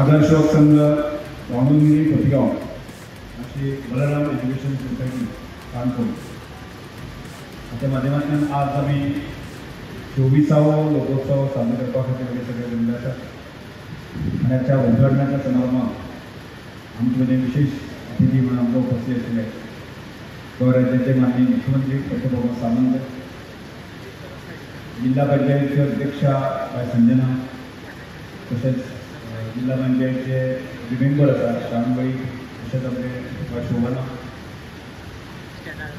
आदर्श संघ वामनगिरी पतिगाव अशी Balram education society Kanpur हाच्या माध्यमांतल्यान आज आम्ही 24वा लोकोत्सव साजरो करपा खातीर सगळे जमले आसात आनी हाच्या उद्घाटनाच्या समारंभाक आमचे मदें विशेष अतिथी म्हणून आमकां उपस्थित आशिल्ले गोंय राज्याचे माननीय मुख्यमंत्री डॉ. सामंत, जिल्हा पंचायतीचे अध्यक्षा बाय संजना, तसेच जिल्हा पंचायतीचे रिमेंबर आसा शांतबाई, तशेंच आपले बाय शोभना,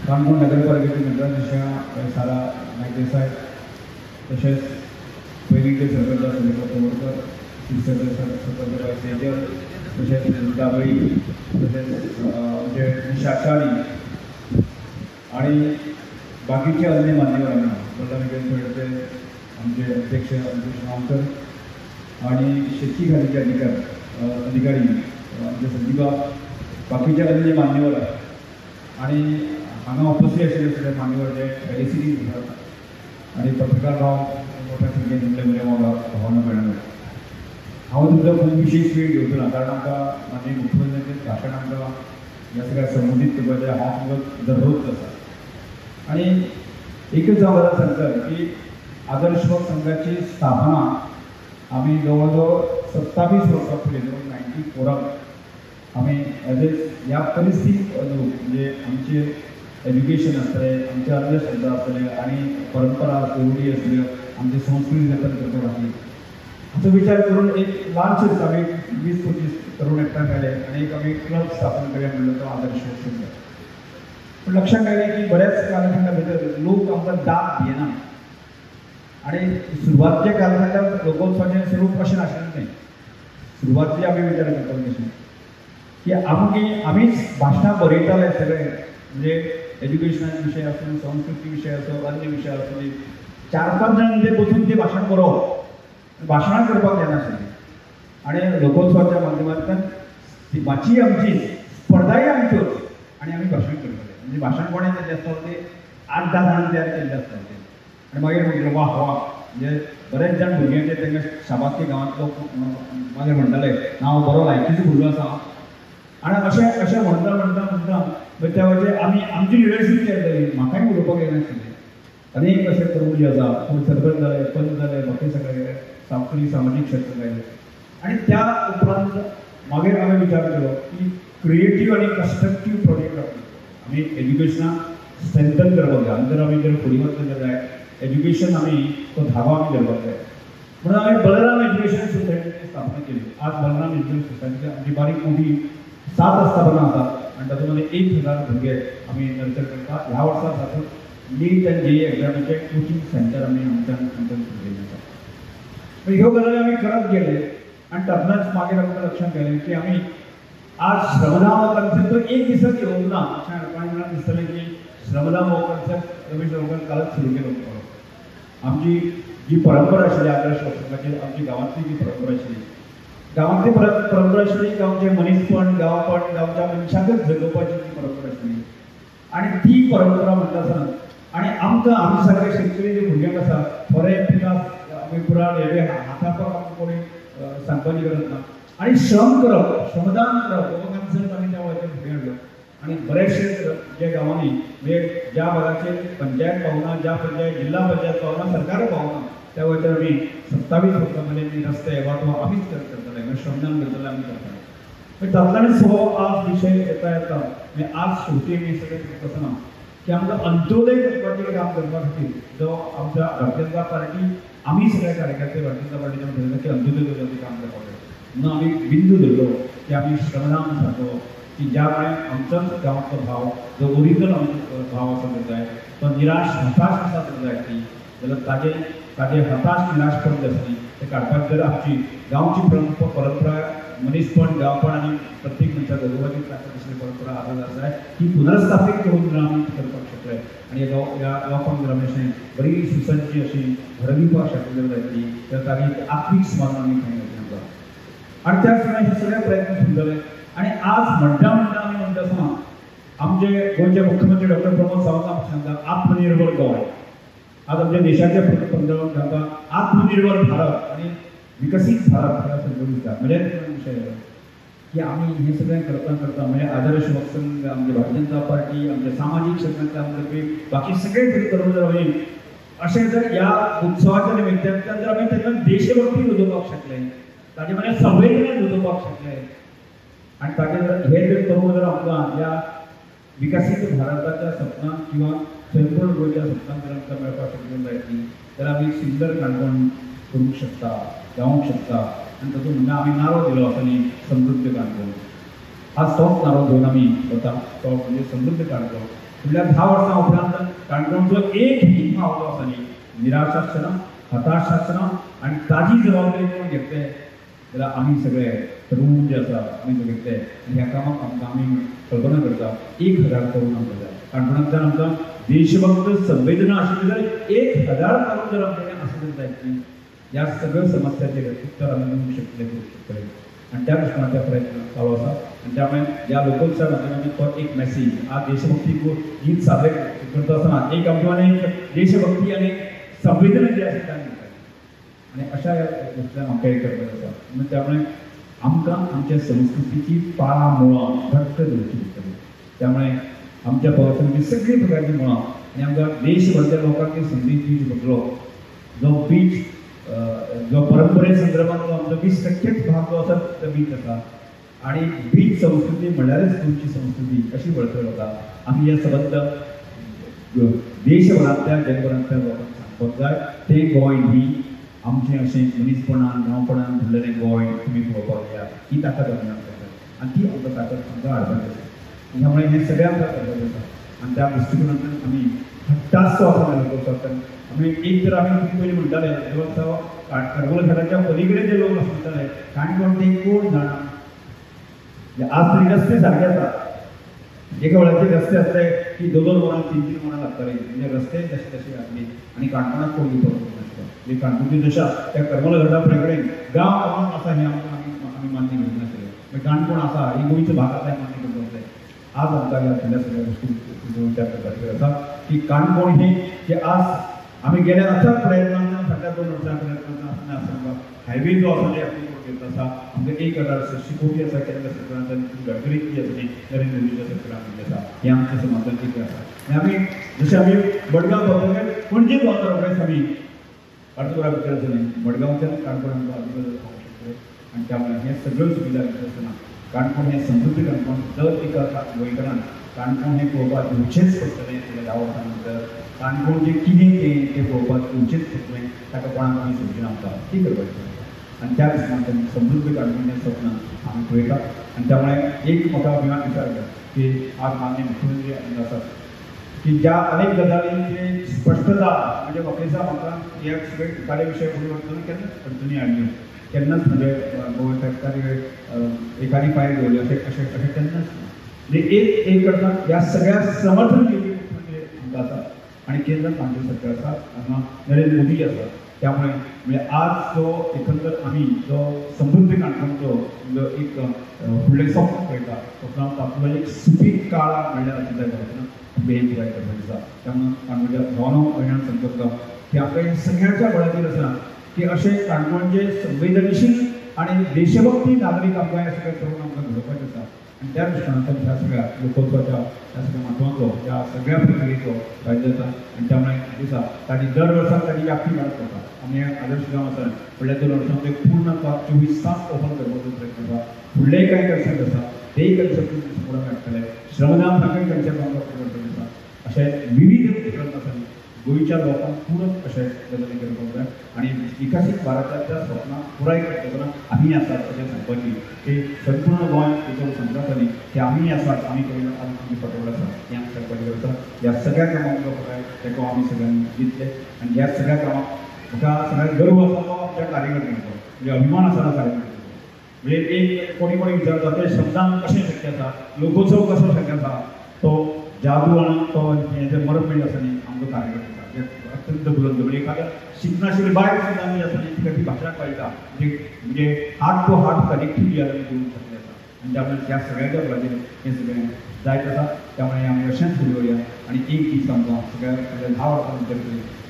काणकोण नगरपालिकेचे नगराध्यक्षा बाय सारा नायक देसाय, तसेच पयलींचे सरपंच सुरेखा तोवडकर, सरपंच बाय सेजल, तसेच सुनीताबाई, तसेच आमचे निशाशाळी आणि बाकीचे अन्य मान्यवरांना बलराम आमचे अध्यक्ष अंकुश गांवकर आणि शेती खात्याचे अधिकारी आमचे संदीपा, बाकीचे अन्य मान्यवर आणि हांगा उपस्थित आशिल्ले सगळे मान्यवर जे एडिसिटी आणि पत्रकार भाव मोठ्या संख्येन तुमचे बरे भावना मेळ्ळे. हांव तुमचो खूब विशेष वेळ घेवचो ना, कारण आमकां माननीय मुख्यमंत्र्याचें भाशण आमकां ह्या सगळ्या संबंदीत करपाचें हांव तुमकां दररोज आसा. आणि एकच हांव गजाल सांगता की आदर्श संघाची स्थापना आम्ही जवळजवळ 27 वर्सां पयलीं 94 आम्ही एज ए ह्या परिस्थितीक अनुरूप म्हणजे आमचे एज्युकेशन आसतलें, आमचे अन्य शब्द आसतले आणि परंपरा रूढी आसल्यो, आमची संस्कृती जतन करपाक लागली हाचो विचार करून एक ल्हानशें दिसा आमी 20-25 तरुण एकठांय केले आणि एक आमी क्लब स्थापन केले म्हणलो तो आदर्श संघ. पण लक्षात आयलें की बऱ्याच कालखंडा भितर लोक आमकां दाद दिना आणि सुरवातीच्या कालखंडात लोकोत्सवाचें स्वरूप अशें नाशिल्लें तें. सुरवातीचे आमी विचार करताले कशें की आमीच भाशणां बरयताले सगळे, म्हणजे एज्युकेशनाचे विशय आसूं, संस्कृती विशय आसूं, अन्य विशय आसूं, 4-5 जाण ते बसून तें भाशण बरोवप, भाशणां करपाक जायनाशिल्लें. आणि लोकोत्सवाच्या माध्यमांतल्यान ती माची आमची स्पर्धाय आमच्योच आणि आमी भाशण करताले. म्हणजे भाशण कोणें केल्लें आसता ते 8-10 जाणांनी तयार केल्लें आसता तें. आणि मागीर म्हटलें वा म्हणजे बरेच जाण भुरग्यांचे तांकां शाबासकी गांवांत लोक मागीर म्हणटाले हांव बरो लायकीचो भुरगो आसा. आणि अशें म्हणटा त्या वेळाचेर आमी आमची लिडरशीप तयार जाली. म्हाकाय उलोवपाक येनाशिल्लें. अनेक अशे तरुण जे आसा कोण सरपंच जाले, पंच जाले, बाकी सगळे सांस्कृतीक सामाजीक क्षेत्र जाले. आणि त्या उपरांत मागीर हांवें विचार केलो की क्रिएटीव आणि कन्स्ट्रक्टीव प्रोजेक्ट आमी एज्युकेशनाक स्ट्रेंथन करपाक जाय. आनी जर आमी जर फुडें वचपाक जाय एज्युकेशन आमी तो धागो आमी धरपाक जाय म्हणून आमी बलराम एज्युकेशन सोसायटीची स्थापना केली. आज बलराम एज्युकेशन सोसायटीची आमची बारीक मोठी 7 आस्थापनां आसात आणि तातूंत 1000 भुरगे आमी नर्चर करता. ह्या वर्सा तातूंत नीट आनी JEE एग्जामीचे कोचिंग सेंटर आमी आमच्यान सुरयल्लें आसा. ह्यो गजाली आमी करत गेले आणि तातूंतच मागीर आमकां लक्षांत येयलें की आमी आज श्रमदान हो कन्सेप्ट तो एक दिसाक येवंक ना. अशें कोणाक दिसतलें की श्रमदान हो कन्सेप्ट रमेश लोकांनी कालच सुरू केलो. आमची जी परंपरा आशिल्ली आदर्श संघाची, आमची गांवांतली जी परंपरा आशिल्ली, गांवांतली परंपरा आशिल्ली, गांवचे मनीसपण, गांवपण, गांवच्या मनशाकच जगोवपाची जी परंपरा आशिल्ली आणि ती परंपरा म्हणटा आसतना आणि आमी सगळे शेतकरी जे भुरग्यांक आसा बरे पिकास आमी पुराण हेजे हातापाक आमकां कोणी सांगपाची गरज ना. आणि श्रम करप, श्रमदान करप हो कन्सेप्ट आमी त्या वेळाचेर फुडें हाडलो. आणि बरेचशे जे गांवांनी म्हणजे ज्या भागाचेर पंचायत पावना, ज्या पंचायत जिल्हा पंचायत पावना, सरकार पावना, त्या वेळाचेर आमी 27 वर्सां रस्ते वाटो आमीच करताले, श्रमदान करताले आमी करताले. तातूंतल्यानच हो आज विशय येता म्हणजे आज शेवटी मी सगळे करता आसतना की आमकां अंत्योदय करपाचें काम करपा खातीर जो आमच्या भारतीय जनता पार्टी आमी सगळे कार्यकर्ते भारतीय जनता पार्टीच्या ठरयलें की अंत्योदय करपाचें काम करपाक जाय म्हणून आमी बिंदू धरलो की आमी श्रमदान सारको की ज्या वेळार आमचोच गांवचो भाव जो ओरिजिनल आमचो भाव आसा तो जाय तो निराश हताश आसा तो जाय ती जाल्यार ताजे हताश निराशपण जे आसली ते काडपाक जर आमची गांवची परंपरा मनीसपण, गांवपण आनी प्रत्येक मनशाक जगोवपाची तसली परंपरा आदार जाय ती पुनर्स्थापीत करून जर आमी करपाक शकले आनी ह्या गांवपण जर आमी बरी सुसज्ज अशी घडोवपाक शकले जातली तर ताची आत्मीक समाधान आमी खंय घेतलें आनी त्याच वेळार हे सगळे प्रयत्न सुरू जाले. आणि आज म्हणटा आमी म्हणटा आसतना आमचे गोंयचे मुख्यमंत्री डॉ. प्रमोद सावंत आमकां सांगता आत्मनिर्भर गोंय. आज आमच्या देशाचे पंतप्रधान सांगता आत्मनिर्भर भारत. आणि विकसित भारत हा संकल्प दिसता म्हणजे विषय की आम्ही हे सगळं करता म्हणजे आदर्श लोकसंघ आमचे भारतीय जनता पार्टी आमच्या सामाजिक क्षेत्रातले आमचे बाकी सगळे तरी करून जर होईल असे जर या उत्सवाच्या निमित्तान जर आम्ही त्यांना देशभक्ती रुजोवपाक शकले ताजे म्हणजे संवेदना रुजोवपाक शकले आणि ताजे जर हे जर करून जर आमकां या विकसित भारताच्या सपनाक किंवा स्वयंपूर्ण गोंयच्या सपनाक जर आमकां मेळपाक शकले जायची तर आमी सुंदर काणकोण करूंक शकता जावंक शकता आनी तातूंत म्हणजे आमी नारो दिलो आसा न्ही समृद्ध काणकोण आज तोच नारो घेवन आमी वता तो म्हणजे समृद्ध काणकोण फुडल्या 10 वर्सां उपरांत काणकोणचो एकही पावलो आसा न्ही निराश आसना हताश आसना आनी ताजी जबाबदारी कोण घेतले जाल्यार आमी सगळे तरुण जे आसा आमी सगळे ते ह्या कामाक आमकां आमी कल्पना करता 1000 तरुण आमकां जाय काणकोणांतल्यान आमकां देशभक्त संवेदना आशिल्ली जाल्यार 1000 तरुण जर आमचे आसले जायची ह्या सगळ्या समस्यांचेर उत्तर आमी दिवंक शकतले आणि त्या दृष्टीने प्रयत्न चालू आसा आणि त्यामुळे या लोकोत्सव माध्यमांतल्यान तो एक मेसेज आज देशभक्ती गीत सादर करता आसतना एक आमच्या देशभक्ती आणि संवेदना जी आसा त्या आणि अशा ह्या गोष्टींतल्यान आमकां एक करपाचें आसा म्हणजे त्यामुळे आमकां आमच्या संस्कृतीची पाळा मुळां घट्ट दवरची पडटली त्यामुळे आमच्या भोंवतणची सगळी प्रकारची मुळां आनी आमकां देशभरच्या लोकांक संदेश दिवची पडटलो जो बीच जो परंपरे संदर्भात जो आमचो 20% भाग जो आसा तो बीच आसा आणि बीच संस्कृती म्हणल्यारच तुमची संस्कृती अशी वळखली वता आमी हे संबंध देशभरांतल्या जगभरांतल्या लोकांक सांगपाक जाय ते गोंय ही आमचें अशें मनीसपणान गांवपणान भरलेलें गोंय तुमी पळोवपाक या ही ताकद आमी आमकां आनी ती आमकां ताकद आमकां हाडपाची आसा त्यामुळे हे सगळ्यांक करपाचें आसा आनी त्या दृश्टीकोनांतल्यान आमी हट्टासो आसा लोकोत्सवांतल्यान आमी एक तर आमी पयलीं म्हणटाले देवस्थाव करमल घाटाच्या पलीकडे जे लोक म्हणटाले काणकोण ते कोण जाणा आज तरी रस्ते सारके आसा एका वेळाचे रस्ते आसले की 2-2 वरां 3-3 वरां लागताले म्हणजे रस्ते तशे तशे आसले आनी काणकोणाक कोण दिवपाक नासलो म्हणजे काणकोणची दशा त्या करमल घाटा पलीकडे गांव गांवांत आसा हें आमी मान्य घेवंक नासले काणकोण आसा ही गोंयचो भाग आसा हें मान्य करपाक जाय आज आमकां ह्या सगळ्या गोष्टी विचार करपाचेर आसा की काणकोण हे आज आमी गेल्या आतांच प्रयत्नांतल्यान फाटल्या 2 वर्सां प्रयत्नांतल्यान आसा हायवे जो आसा ते आमी करत आसा आमकां 1,600 कोटी आसा केंद्र सरकारान गडकरी जी आसा न्ही नरेंद्र मोदीच्या सरकारान दिल्ली आसा हें आमचें समाधान कितें आसा आनी आमी जशें आमी मडगांव पावतकीर पणजे पावता रोखडेच आमी अर्द वरा भितर आसा न्ही मडगांवच्यान काणकोण आमकां अर्द वरां पावूंक शकतले आनी त्यामुळे हे सगळ्यो सुविधा भितर आसतना काणकोण हें समृद्ध काणकोण दर एका गोंयकारान काणकोण हें पळोवपाक येवचेंच पडटलें फुडल्या 10 वर्सां नंतर काणकोण जें कितें तें पळोवपाक येवचेंच पडटलें ताका कोणाक आमी सोडचें ना आमकां ती करपाची आनी त्या दिसांतल्यान समृद्ध काणकोण हें सपन आमी पळयतात आनी त्यामुळे एक म्हाका अभिमान दिसता की आज माननीय मुख्यमंत्री आसात की ज्या अनेक गजालींची स्पश्टता म्हणजे म्हाका म्हाका ह्या सगळे कार्य विशय परिवर्तन केन्नाच अडचणी हाडल्यो केन्नाच म्हणजे गोंय एकादी पांय दवरले अशें केन्नाच म्हणजे एक करता ह्या सगळ्या समर्थन केली म्हणजे आमकां आसा आणि केंद्रात आमचे सरकार आसा हांगा नरेंद्र मोदी आसा त्यामुळे म्हणजे आज जो एकंदर आमी जो समृद्ध काणकोणचो जो एक फुडलें स्वप्न पळयता स्वप्नांत तातूंतलो एक सुपीक काळ म्हणल्यार कितें जाता आमकां हें पुराय करपाचें आसा त्यामुळे काणकोणच्या भोवनो वयल्यान सांगता की आमकां सगळ्यांच्या बळाचेर आसा की अशें काणकोणचे संवेदनशील आणि देशभक्ती नागरीक आमकां हें सगळें करून आमकां घडोवपाचें आसा आनी त्या दृश्टीकोनांतल्यान ह्या सगळ्या लोकोत्सवाच्या ह्या सगळ्या महत्वाचो ह्या सगळ्या प्रक्रियेचो फायदो जाता आनी त्यामुळे दिसा ताची दर वर्साक ताची व्याप्ती वाडत वता आमी आदर्श गांव आसा फुडल्या 2 वर्सांत ते पूर्ण 24 तास ओपन करपाचो प्रयत्न आसा फुडले कांय कन्सेप्ट आसा तेय कन्सेप्ट फुडें हाडटले श्रमदान तांकांय कन्सेप्ट आमकां करपाचें आसा अशें विविध प्रयत्न आसा गोंयच्या लोकांक पूरक अशें गजाली करपाक जाय आनी विकसीत भारताच्या स्वप्नाक पुराय करतना आमी आसात अशें सांगपाची की संपूर्ण गोंय तेचो सांगताली की आमी आसात आमी करून आमी फाटोळ आसा हें आमी सांगपाचें आसा ह्या सगळ्या कामाक जो पुराय तेको आमी सगळ्यांनी दितले आनी ह्या सगळ्या कामाक म्हाका सगळ्यात गर्व आसा तो आमच्या कार्यकर्त्यांचो म्हणजे अभिमान आसा कार्यकर्त्यांचो म्हणजे एक कोणी विचारता ते शब्दान कशें शक्य आसा लोकोत्सव कसो शक्य आसा तो जादू आनी तो हेजे मरपीण आसा न्ही आमचो कार्यकर्ता अत्यंत बुलंद म्हणजे एखाद्या शिकनाशिल्ली बायल सुद्दां आमी आसा न्ही तिका ती भाशा कळटा म्हणजे हार्ट टू हार्ट कनेक्टिविटी आमी दिवंक शकले आसा आनी त्यामुळे ह्या सगळ्याच्या बळाचेर हें सगळें जायत आसा त्यामुळे आमी अशेंच फुडें वया आनी एक दीस आमकां सगळ्या 10 वर्सां भितर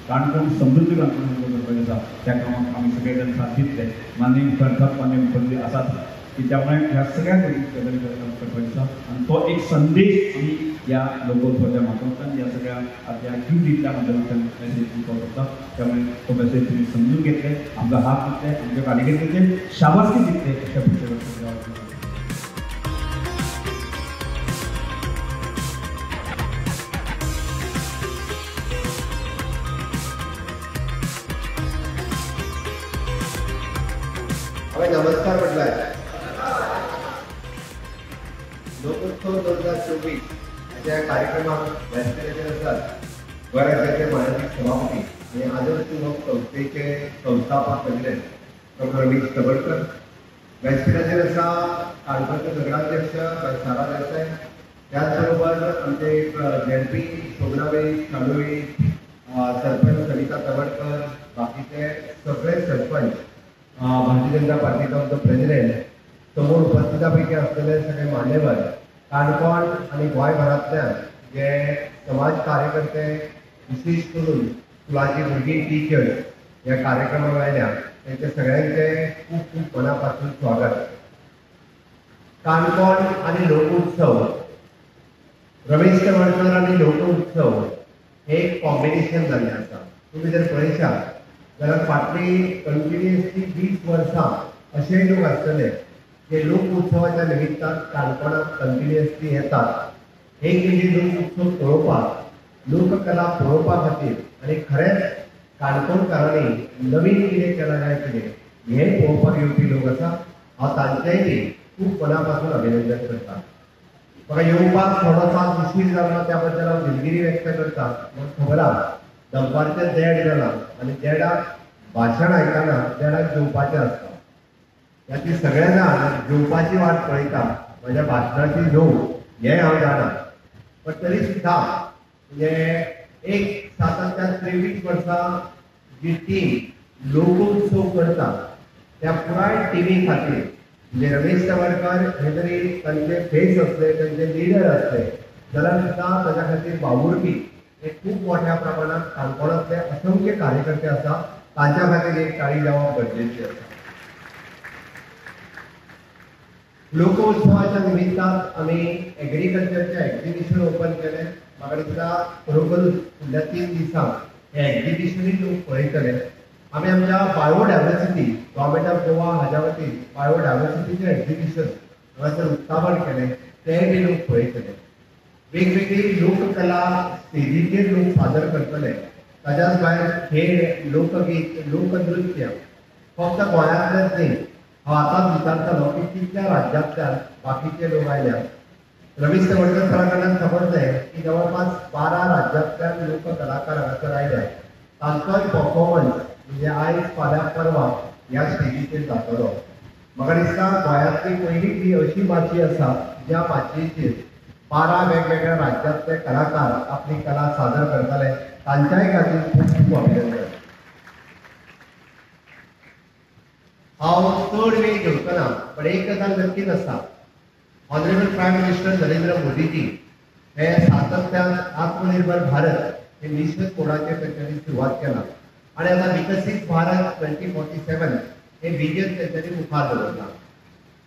काणकोण समृद्धी काणकोण करपाचें आसा त्या कामाक आमी सगळे जाण साथ दितले. माननीय खरतात माननीय मुख्यमंत्री आसात की त्यामुळे ह्या सगळ्या गोष्टी करपाचें आसा आनी तो एक संदेश आमी ह्या लोकोत्सवाच्या माध्यमांतल्यान ह्या सगळ्या ह्या गिफ्टीच्या माध्यमांतल्यान मेसेज दिवपाक सोदता. त्यामुळे तो मेसेज तुमी समजून घेतले, आमकां हात दितले, आमच्या कार्यकर्त्यांचे शाबासकी दितले अशा पक्षाचे नमस्कार म्हटलाय. लोकोत्सव 2024 या कार्यक्रमात व्यासपीठाचेर आसात गोंय राज्याचे माननीय सभापती आणि आदर्श युवक संस्थेचे संस्थापक प्रेसिडेंट डॉ. रमेश तवडकर. व्यासपीठाचेर आसा काणकोणचे नगराध्यक्ष सारा देसाय. त्याचबरोबर आमचे झेडपी शोभनाबाई शाळोळी, सरपंच सविता तवडकर, बाकीचे सगळे सरपंच, भारतीय जनता पार्टीचा प्रेसिडेंट, समोर उपस्थितापैकी असलेले सगळे मान्यवर, काणकोण आणि गोंयभरांतल्यान जे समाज कार्यकर्ते, विशेष करून स्कुलाची भुरगीं टिचर्स ह्या कार्यक्रमाक आयल्या तांचे सगळ्यांचे खूप खूप मनापासून स्वागत. काणकोण आणि लोकोत्सव, रमेश तवडकर आणि लोकोत्सव हे एक कॉम्बिनेशन जाल्लें आसा. तुम्ही जर पळयशात जाल्यार फाटली कंटिन्युअसली 20 वर्सां अशेय लोक आसतले जे लोकोत्सवाच्या निमित्तान काणकोणाक कंटिन्युअसली येतात. एक म्हणजे लोकोत्सव पळोवपाक, लोककला पळोवपा खातीर आनी खरेंच काणकोणकारांनी नवीन कितें केलां काय कितें हें पळोवपाक येवपी लोक आसा. हांव तांचेंय खूब मनापासून अभिनंदन करता. म्हाका येवपाक थोडोसो उशीर जालो त्या बद्दल हांव दिलगिरी व्यक्त करता. म्हाका खबर आसा दनपारचें देड जालां आनी देडाक भाशण आयकना देडाक जेवपाचें आसता. ती सगळे जाण जेवपाची वाट पळयता. म्हज्या भाशणाची न्हू हें हांव जाणा, पण तरी सुद्दां म्हणजे एक सातत्यान 23 वर्सां जी टीम लोकोत्सव करता त्या पुराय टिमी खातीर म्हणजे रमेश तवडकर हे जरी तांचे फेस असले, तांचे लिडर असले जाल्यार सुद्दां ताच्या खातीर वावुरपी हे खूप मोठ्या प्रमाणात काणकोणातले असंख्य कार्यकर्ते आसा. तांच्या खातीर एक ताळी जावप गरजेची आसा. लोकोत्सवाच्या निमित्तान आमी एग्रीकल्चरचे एक्झिबिशन ओपन केले. म्हाका दिसता खरोखरूच फुडल्या 3 दिसांक हे एक्झिबिशनूय लोक पळयतले. आमी आमच्या बायोडायवर्सिटी गव्हर्मेंट ऑफ गोवा हाच्या वतीन बायोडायवर्सिटीचे एक्झिबिशन हांगासर उक्तावण केलें, तेय बी लोक पळयतले. वेगवेगळी लोककला स्टेजीचेर लोक सादर करतले. ताच्याच भायर खेळ, लोकगीत, लोकनृत्य फक्त गोंयांतलेच न्ही. हांव आतांच विचारतलो की कितल्या राज्यांतल्यान बाकीचे लोक आयल्या. रमेश तवडकर सरा कडल्यान समजलें की जवळपास 12 राज्यांतल्यान लोक कलाकार हांगासर आयल्या. तांचोय परफॉर्मन्स म्हणजे आयज फाल्यां परवा ह्या स्टेजीचेर जातलो. म्हाका दिसता गोंयांतली पयली ती अशी माची आसा ज्या माचयेचेर 12 वेगवेगळ्या राज्यांतले कलाकार आपली कला सादर करतले. तांच्याय खातीर खूब खूब अभिनंदन. हांव चड वेळ घेवचो ना, पण एक गजाल नक्कीच आसा. Honourable prime minister Narendra Modiji हे सातत्यान आत्मनिर्भर भारत हे मिशन कोडाचेर तांच्यांनी सुरवात केला आणि आता विकसीत भारत 2047 हे विजन तांच्यांनी मुखार दवरला.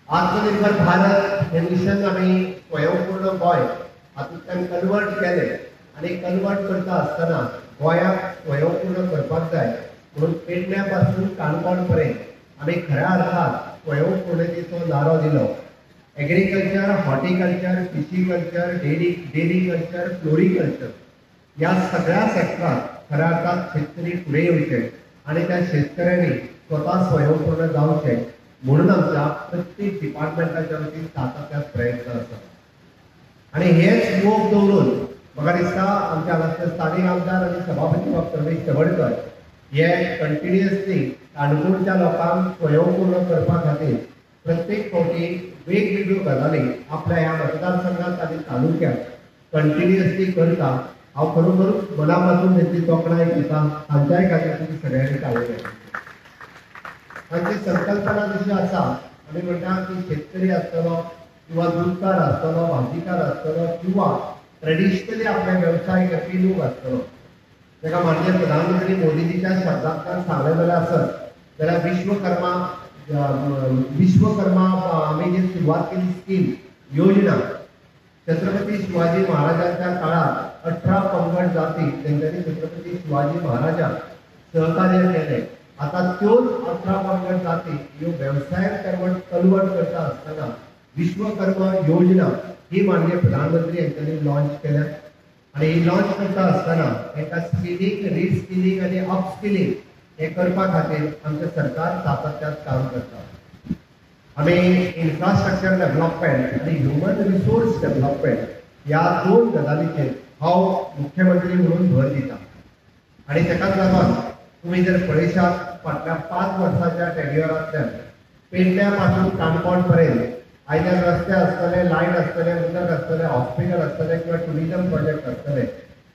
आत्मनिर्भर भारत हे मिशन आमी स्वयंपूर्ण गोंय हातूंतल्यान कन्वर्ट केले आणि कन्वर्ट करता आसतना गोंयाक स्वयंपूर्ण करपाक जाय म्हणून पेडण्या पासून काणकोण पर्यंत आमी खऱ्या अर्थात स्वयंपूर्णतेचो नारो दिलो. Agriculture, horticulture, fishiculture, dairy culture, floriculture या सगळ्या सेक्टरात खऱ्या अर्थात शेतकरी फुडें येवचे आणि त्या शेतकऱ्यांनी स्वतः स्वयंपूर्ण जावचे म्हणून आमच्या प्रत्येक डिपार्टमेंटाच्या वतीन सातत्यान प्रयत्न आसा. आणि हेच मोग दवरून म्हाका दिसता आमच्या हांगासर स्थानीक आमदार आनी सभापती डॉ. रमेश तवडकर हे कंटिन्युअसली काणकोणच्या लोकांक स्वयंपूर्ण करपा खातीर प्रत्येक फावटी वेगवेगळ्यो गजाली आपल्या ह्या मतदारसंघात आनी तालुक्यात कंटिन्युअसली करता. हांव खरोखरूच मनापासून त्यांची तोखणाय दिता. तांच्याय खातीर तुमी सगळ्यांनी ताळयो घालच्यो. तांची संकल्पना जशी आसा आमी म्हणटा की शेतकरी आसतलो किंवा दूधकार आसतलो, भाजीकार आसतलो किंवा ट्रेडिशनली आपले वेवसाय करपी लोक आसतलो, तेका माननीय प्रधानमंत्री मोदीजीच्या शब्दांतल्यान सांगलें जाल्यार आसत जाल्यार विश्वकर्मा आमी जी सुरवात केली स्कीम योजना छत्रपती शिवाजी महाराजांच्या काळात 18 पंगड जाती तेंच्यांनी छत्रपती शिवाजी महाराजांक सहकार्य केले. आता त्योच 18 पंगड जाती ह्यो वेवसायाक कन्वर्ट करता आसतना विश्वकर्मा योजना ही माननीय प्रधानमंत्री यांच्यानी लॉन्च केल्या आणि ही लॉन्च करता आसतना एका स्किलिंग रिस्किलिंग आणि अपस्किलिंग हे करपा खातीर आमचें सरकार सातत्यान काम करता. आमी इन्फ्रास्ट्रक्चर डेव्हलपमेंट आणि ह्युमन रिसोर्स डेव्हलपमेंट ह्या दोन गजालींचेर हांव मुख्यमंत्री म्हणून भर दिता आणि तेकाच लागून तुम्ही जर पळयशात फाटल्या 5 वर्सांच्या टेन्युअरांतल्यान पेडण्या पासून काणकोण पर्यंत आयल्यान रस्ते आसतले, लायट आसतले, उदक आसतले, हॉस्पिटल आसतले किंवा टुरिजम प्रोजेक्ट आसतले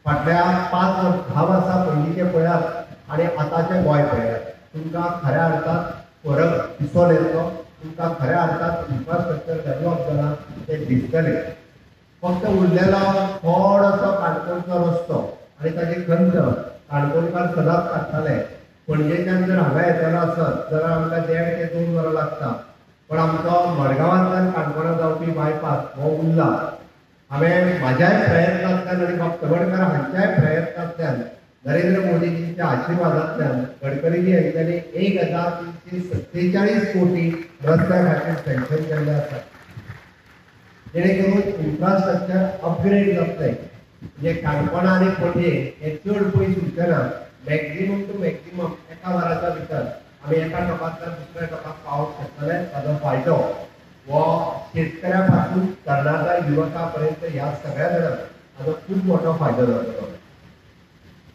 फाटल्या 5-10 वर्सां पयलींचे पळयात आनी आतांचे गोंय पळयात तुमकां खऱ्या अर्थान फरक दिसून येतलो. तुमकां खऱ्या अर्थान इन्फ्रास्ट्रक्चर डेव्हलप जाला तें दिसतलें. फक्त उरलेलो थोडोसो काणकोणचो रस्तो आनी ताची खंत काणकोणकार सदांच काडटाले. पणजेच्यान जर हांगा येतलो आसत जाल्यार आमकां 1.5 ते 2 वरां लागता. पण आमचो मडगांवांतल्यान काणकोणा जावपी बायपास हो उरला. हांवें म्हाज्याय प्रयत्नांतल्यान आनी बाब तवडकर हांच्याय प्रयत्नांतल्यान नरेंद्र मोदीजींच्या आशिर्वादांतल्यान गडकरीजी हांच्यानी 1347 कोटी रस्त्या खातीर सँक्शन केल्ले आसा जेणे करून इन्फ्रास्ट्रक्चर अपग्रेड जातले. म्हणजे काणकोणा आनी पणजे हे चड पयस उरचेना. मॅक्झिमम टू मॅक्झिमम एका वराच्या भितर आमी एका टोकांतल्यान दुसऱ्या टोकाक पावंक शकतले. ताजो फायदो हो शेतकऱ्या पासून तरणाट्या युवकां पर्यंत ह्या सगळ्या जाणांक ताजो खूब मोठो फायदो जातलो.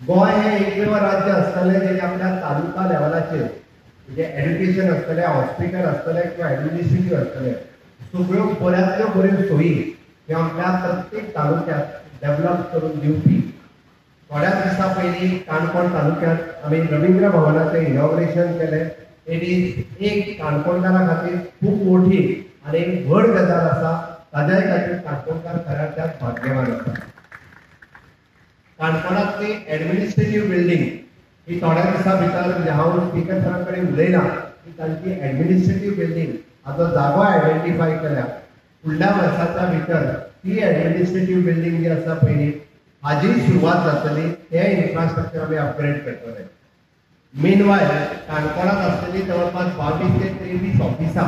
गोंय हे एकमेव राज्य आसतलें जेणे आपल्या तालुका लेवलाचेर म्हणजे एड्युकेशन आसतलें, हॉस्पिटल आसतलें किंवा एडमिनिस्ट्रेटीव आसतलें सगळ्यो बऱ्यांतल्यो बऱ्यो सोयी ह्यो आपल्या प्रत्येक तालुक्यात डेव्हलप करून दिवपी. थोड्या दिसा पयलीं काणकोण तालुक्यांत आमी रवींद्र भवनाचें इनॉग्रेशन केलें. एक काणकोणकारा खातीर खूब मोठी आनी एक व्हड गजाल आसा. ताज्याय खातीर काणकोणकार खऱ्या अर्थान भाग्यवान आसा. काणकोणांतली एडमिनिस्ट्रेटीव बिल्डींग ही थोड्या दिसा भितर म्हणजे हांव स्पीकर सरा कडेन उलयलां की तांची एडमिनिस्ट्रेटीव बिल्डींग हाचो जागो आयडेंटिफाय केल्या. फुडल्या वर्साच्या भितर ती एडमिनिस्ट्रेटीव बिल्डींग जी आसा पयली हाजी सुरवात जातली. हे इन्फ्रास्ट्रक्चर आमी अपग्रेड करतले. मेनवायल काणकोणांत आसतली जवळपास 22 ते 23 ऑफिसां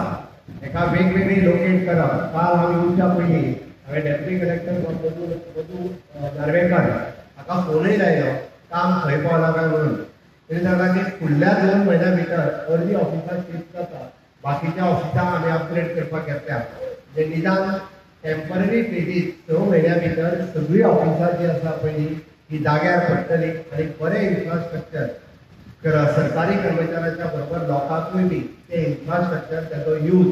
एका वेगवेगळी लोकेट करप. काल हांव येवच्या पयलीं हांवें डेप्युटी कलेक्टर मधू नार्वेकर हाका फोनूय लायलो काम खंय पावलां काय म्हणून. तेणी सांगलां की फुडल्या 2 म्हयन्या भितर अर्दी ऑफिसां शिफ्ट जाता. बाकीच्या ऑफिसां आमी अपग्रेड करपाक येतल्या. म्हणजे निदान टेम्पररी फेजीस 6 म्हयन्या भितर सगळीं ऑफिसां जी आसा पयली ही जाग्यार पडटली आनी बरें इन्फ्रास्ट्रक्चर सरकारी कर्मचाऱ्यांच्या बरोबर लोकांकूय बी ते इन्फ्रास्ट्रक्चर त्याचो यूज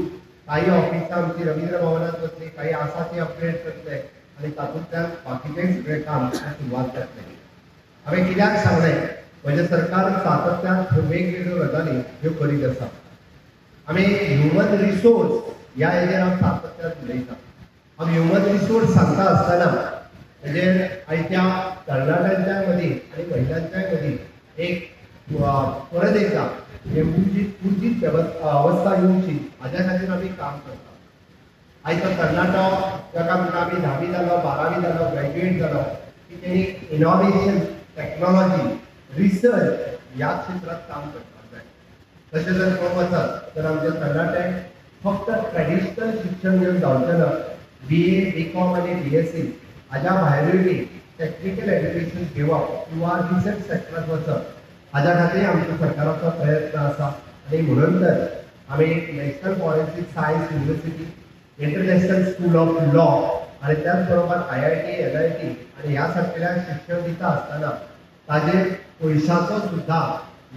काही ऑफिसां आमची रवींद्र भवनांत वतली, काही आसा ती अपग्रेड करतले आनी तातूंतल्यान बाकीचें सगळें काम सुरवात जातली. हांवें कित्याक सांगलें म्हणजे सरकार सातत्यान वेगवेगळ्यो गजाली ह्यो करीत आसा. आमी ह्युमन रिसोर्स ह्या हेजेर हांव सातत्यान उलयता. हांव ह्युमन रिसोर्स सांगता आसतना म्हणजे आयच्या तरणाट्यांच्या मदीं आनी महिलांच्या मदीं एक परत एकदा उर्जीत अवस्था येवची हाज्या खातीर आमी काम करता. आयचो तरणाटो जाका म्हणटा आमी 10वी जालो, 12वी जालो, ग्रॅज्युएट जालो की तेणी इनोव्हेशन, टेक्नॉलॉजी, रिसर्च ह्या क्षेत्रात काम करपाक जाय. तशें जर पळोवप आसत तर आमचे तरणाटे फक्त ट्रेडिशनल शिक्षण घेवन जावचें ना. BA, BCom आनी BSc हाज्या भायरूय बी टेक्निकल एड्युकेशन घेवप किंवा रिसर्च सेक्टरांत वचप हाज्या खातीर आमचो सरकाराचो प्रयत्न आसा. आनी म्हणून तर आमी national forensic science university, international school of law आनी त्याच बरोबर IIT, NIT आनी ह्या सारकेल्या शिक्षण दिता आसतना ताजेर पयशांचो सुद्दां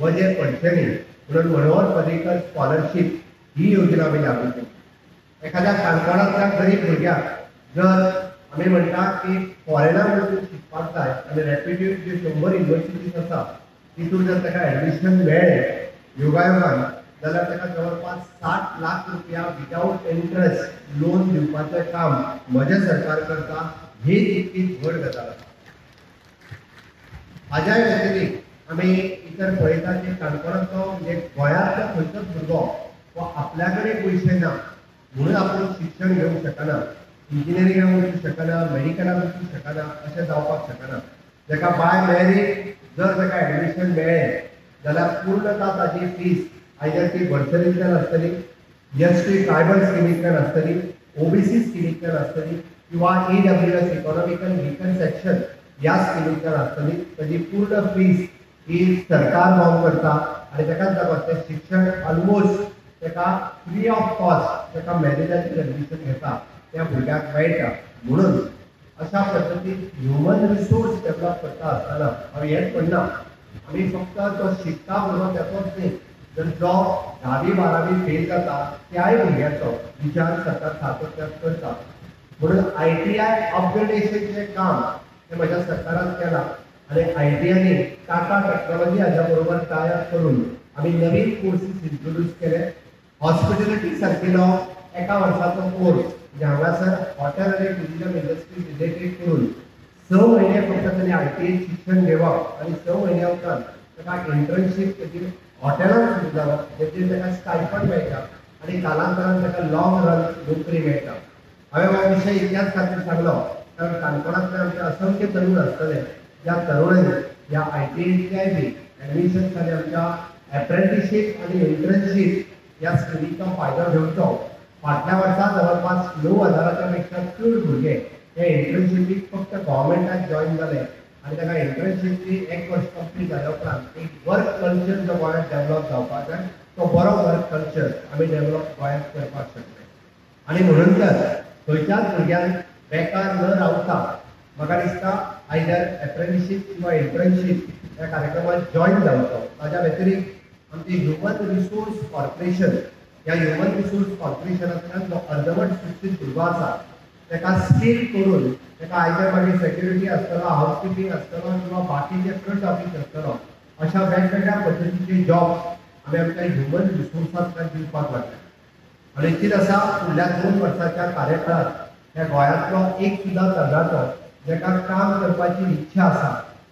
वजें पडचें न्ही म्हणून मनोहर पर्रीकर स्कॉलरशीप ही योजना आमी लागू केली. एखाद्या काणकोणांतल्या गरीब भुरग्याक जर आमी म्हणटा की फॉरेनाक वचून शिकपाक जाय आनी रेप्युटेड जे 100 युनिवर्सिटीज आसा तितून जर ताका एडमिशन मेळ्ळें योगायोगान जाल्यार ताका जवळपास 60 लाख रुपया विदाउट इंट्रस्ट लोन दिवपाचें काम म्हजें सरकार करता. ही तितकीच व्हड गजाल आसा. हाज्या व्यतिरिक्त आम्ही इतर पळयता की काणकोणाचो म्हणजे गोंयांतलो खंयचोच भुरगो वो आपल्या कडेन पयशे ना म्हणून आपूण शिक्षण घेवंक शकना, इंजिनियरिंगाक वचूंक शकना, मेडिकलाक वचूंक शकना, अशें जावपाक शकना. जाका बाय मेरीट जर ताका एडमिशन मेळ्ळें जाल्यार पूर्णता ताची फीस आयदर ती बर्सरींतल्यान आसतली, एसटी ट्रायबल स्किमींतल्यान आसतली, ओबीसी स्किमींतल्यान आसतली किंवा EWS इकॉनॉमिकल वीकर सेक्शन ह्या स्किमींतल्यान आसतली. ताची पूर्ण फीस ही सरकार फावो करता आनी ताकाच लागून तें शिक्षण ऑलमोस्ट ताका फ्री ऑफ कॉस्ट ताका मॅनेजाचेर एडमिशन घेता त्या भुरग्याक मेळटा. म्हणून अशा पद्धतीन ह्युमन रिसोर्स डेव्हलप करता आसतना हांव हेंच म्हणना आमी फक्त तो शिकता भुरगो त्याचोच न्ही, जर जो 10वी-12वी फेल जाता त्याय भुरग्याचो विचार सरकार सातत्यान करता. म्हणून ITI अपग्रेडेशनचें काम हें म्हज्या सरकारान केलां आनी ITIनी टाटा टेक्नॉलॉजी हाच्या बरोबर टायअप करून आमी नवीन कोर्सीस इंट्रोड्यूस केले. हॉस्पिटॅलिटी सारकेलो एका वर्साचो कोर्स म्हणजे हांगासर हॉटेल आनी टुरिजम इंडस्ट्री रिलेटेड करून 6 म्हयने फक्त ताणें ITI शिक्षण घेवप आनी 6 म्हयन्या उपरांत ताका इंटर्नशीप ताची हॉटेलांत सुरू जावप जेचेर ताका स्टायफंड मेळटा आनी कालांतरान ताका लॉंग रन नोकरी मेळटा. हांवें हो विशय इतिहास खातीर सांगलो कारण काणकोणांतले आमचे असंख्य तरूण आसतले ज्या तरुणांनी ह्या ITIंतल्याय बी एडमिशन आनी आमच्या एप्रेंटिसशीप आनी इंटर्नशीप ह्या स्किमीचो फायदो घेवचो. फाटल्या वर्सा जवळपास 9,000च्या पेक्षा चड भुरगे हे इंटर्नशिपीक फक्त गव्हर्मेंटात जॉईन जाले आनी ताका इंटर्नशिपची 1 वर्स कंप्लीट जाल्या उपरांत एक वर्क कल्चर जो गोंयांत डेव्हलप जावपाक जाय तो बरो वर्क कल्चर आमी डेव्हलप गोंयांत करपाक शकले. आनी म्हणून तर खंयच्याच भुरग्यांक बेकार न रावता म्हाका दिसता आयदर एप्रेंटिसशीप किंवा इंटर्नशीप ह्या कार्यक्रमात जॉईन जावचो. ताच्या व्यतिरिक्त आमची ह्युमन रिसोर्स कॉर्पोरेशन ह्या ह्युमन रिसोर्स कॉर्पोरेशनांतल्यान जो अर्दवट शिक्षीत भुरगो आसा ताका स्कील करून ताका आयदर मागीर सेक्युरिटी आसतलो, हावसकीपींग आसतलो किंवा बाकीचे फ्रंट ऑफिस आसतलो अशा वेगवेगळ्या पद्धतीचे जॉब आमी आमच्या ह्युमन रिसोर्सांतल्यान दिवपाक लागले. आनी निश्चित आसा फुडल्या 2 वर्सांच्या कार्यकाळांत ह्या गोंयांतलो एक सुद्दां तरणाटो जाका काम करपाची इच्छा आसा,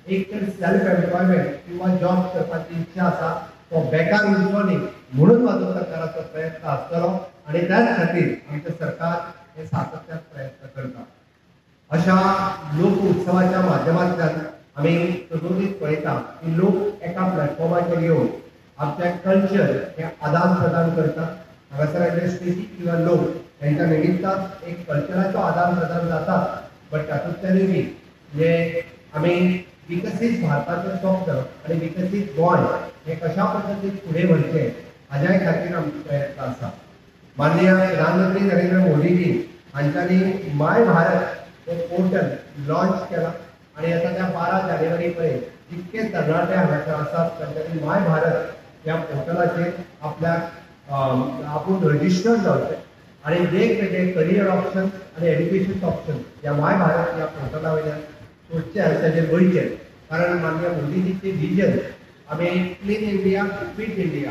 एक तर सेल्फ एम्प्लॉयमेंट किंवा जॉब करपाची इच्छा आसा तो बेकार उरचो न्ही म्हणून म्हाजो सरकाराचो प्रयत्न आसतलो आनी त्याच खातीर आमचें सरकार हे सातत्यान प्रयत्न करता. अशा लोक उत्सवाच्या माध्यमांतल्यान आमी सदोदीत पळयता की लोक एका प्लॅटफॉर्माचेर येवन आमचें कल्चर हें आदान प्रदान करतात. हांगासर इंडस्ट्रीची किंवा लोक हेंच्या निमित्तान एक कल्चराचो आदान प्रदान जाता. बट तातूंतल्यानूय बी म्हणजे आमी विकसीत भारताचें स्वप्न आनी विकसीत गोंय हें कशा पद्दतीन फुडें व्हरचें हाज्याय खातीर आमचो प्रयत्न आसा. माननीय प्रधानमंत्री नरेंद्र मोदीजी हांच्यांनी माय भारत हो पोर्टल लॉन्च केला आनी आता त्या 12 जानेवारी पर्यंत जितके तरणाटे हांगासर आसात तांच्यांनी माय भारत ह्या पोर्टलाचेर आपल्याक आपूण रजिस्टर जावचें आनी वेगवेगळे करियर ऑप्शन आनी एड्युकेशन ऑप्शन ह्या माय भारत ह्या पोर्टला वयल्यान सोदचे आनी ताचेर वयचे. कारण माननीय मोदीजीचे विजन आमी clean India, fit India,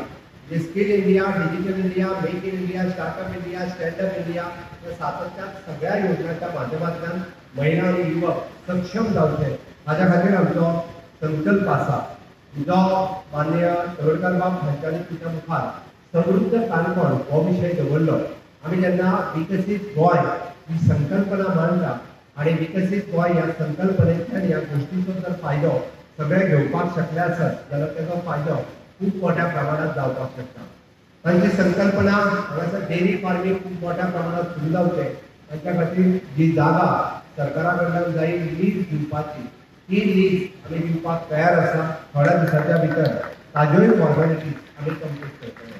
skill India, digital India, make in India, startup India, standup India या सातत्यान सगळ्या योजनांच्या माध्यमांतल्यान महिला आनी युवक सक्षम जावचे हाज्या खातीर आमचो संकल्प आसा. जो माननीय तवडकर बाब हांच्यांनी तुज्या मुखार समृद्ध काणकोण हो विशय दवरलो. आमी जेन्ना विकसीत गोंय ही संकल्पना मांडटा आनी विकसीत गोंय ह्या संकल्पनेंतल्यान ह्या गोश्टीचो जर फायदो सगळे घेवपाक शकले आसत जाल्यार तेजो फायदो खूब मोठ्या प्रमाणात जावपाक शकता. तांची संकल्पना हांगासर डेरी फार्मींग खूब मोठ्या प्रमाणात सुरू जावचें तांच्या खातीर जी जागा सरकारा कडल्यान जाय लीज दिवपाची ती लीज आमी दिवपाक तयार आसा. थोड्या दिसाच्या भितर ताज्योय फॉर्मेलिटीज आमी कंप्लीट करतले.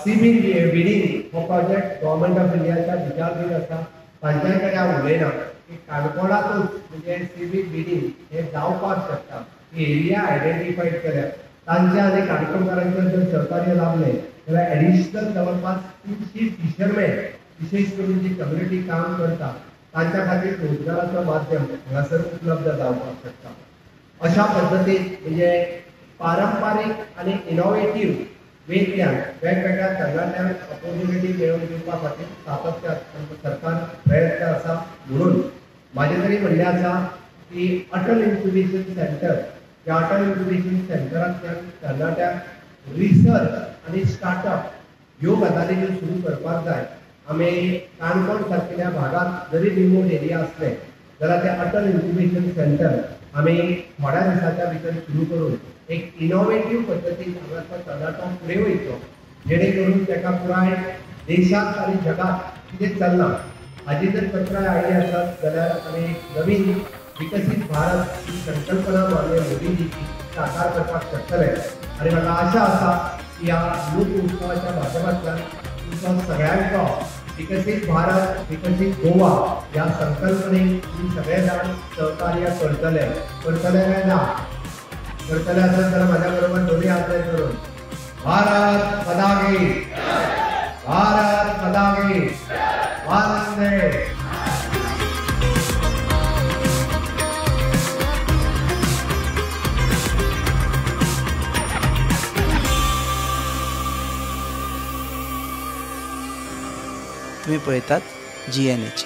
सीबी बिडिंग हो प्रोजेक्ट गव्हर्मेंट ऑफ इंडियाच्या विचाराधीन आसा. तांच्याय कडेन हांव उलयना की काणकोणांतूच म्हणजे सीबी बिडिंग हे जावपाक शकता. एरिया आयडेंटिफायड केल्या तांचे आनी काणकोणकारांचे जर सहकार्य लाभले जाल्यार एडिशनल जवळपास 300 फिशरमॅन विशेष करून जी कम्युनिटी काम करता तांच्या खातीर रोजगाराचो माध्यम हांगासर उपलब्ध जावपाक शकता. अशा पद्दतीन म्हणजे पारंपारीक आनी इनोवेटीव वेगळ्यान वेगवेगळ्या तरणाट्यांक ऑपॉर्च्युनिटी मेळोवन दिवपा खातीर सातत्यान आमचो सरकार प्रयत्न आसा. म्हणून म्हाजे तरी म्हणणें आसा की अटल इन्क्युबेशन सेंटर, या अटल इन्क्युबेशन सेंटरांतल्यान तरणाट्यांक रिसर्च आनी स्टार्टअप ह्यो गजाली ज्यो सुरू करपाक जाय. आमी काणकोण सारकिल्या भागात जरी रिमोट एरिया असले जाल्यार ते अटल इन्क्युबेशन सेंटर आमी थोड्या दिसाच्या भितर सुरू करून एक इनोव्हेटिव्ह पद्दतीन हांगासर तरणाटो फुडें वयतलो, जेणे करून ताका पुराय देशांत आनी जगात कितें चल्लां हाजी जर कसराय आयडिया आसत जाल्यार आमी नवीन विकसीत भारत ही संकल्पना माननीय मोदीजीची साकार करपाक शकतले. आनी म्हाका आशा आसा की ह्या लोक उत्सवाच्या माध्यमांतल्यान तुमचो सगळ्यांचो विकसीत भारत विकसीत गोवा ह्या संकल्पनेक तुम्ही सगळे जाण सहकार्य करतले काय ना? करतले आसत जाल्यार म्हाज्या बरोबर दोन्ही हात करून भारत माता की भारत माता की वंदे. तुम्ही पळयतात GNH.